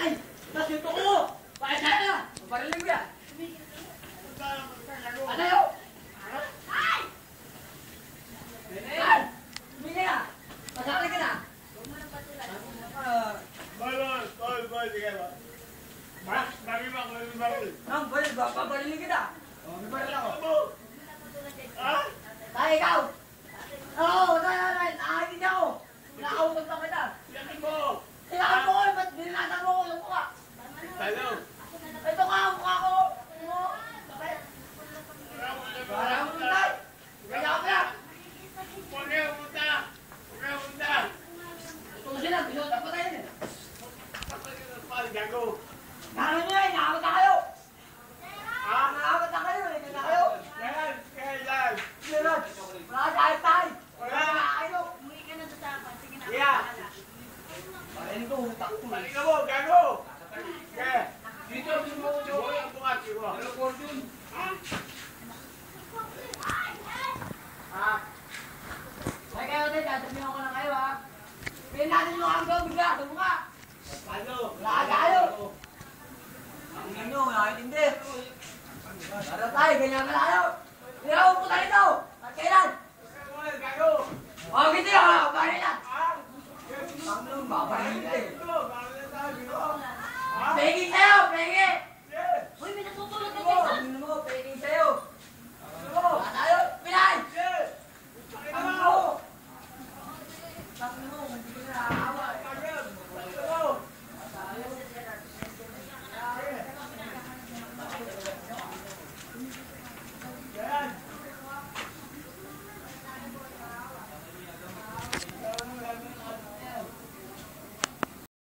Ay! Nasuto ko! Bakit na? Bariling mo yan! Ano yun? Ay! Ay! Bumili ka! Masakali ka na! Boy, sige ba? Bagi ba? Ang baril, bariling kita! May baril ako! Ha? Tayo ikaw! Oo! Nakakit niya ako! Nakakautag na kita! Yakin mo! Kailangan mo ko! Ba't binilatan mo ko yung mukha? Talo! Ito nga ang mukha ko! Parang mo tayo! Kaya ka pala! Huwag kayo pumunta! Huwag kayo pumunta! Tusin na! Binutan pa tayo eh! Gago! Gano'n nyo eh! Nakakot na kayo! Ha? Nakakot na kayo eh! Kaya kayo! Kailan? Sunod! Wala tayo tayo! Wala na kayo! Umuwi ka na sa tapan. Sige na. Yeah. Parin ko! Utak ko! Balik ka mo! Gago! Kaya! Dito! Dito! Ang bukas! Dito!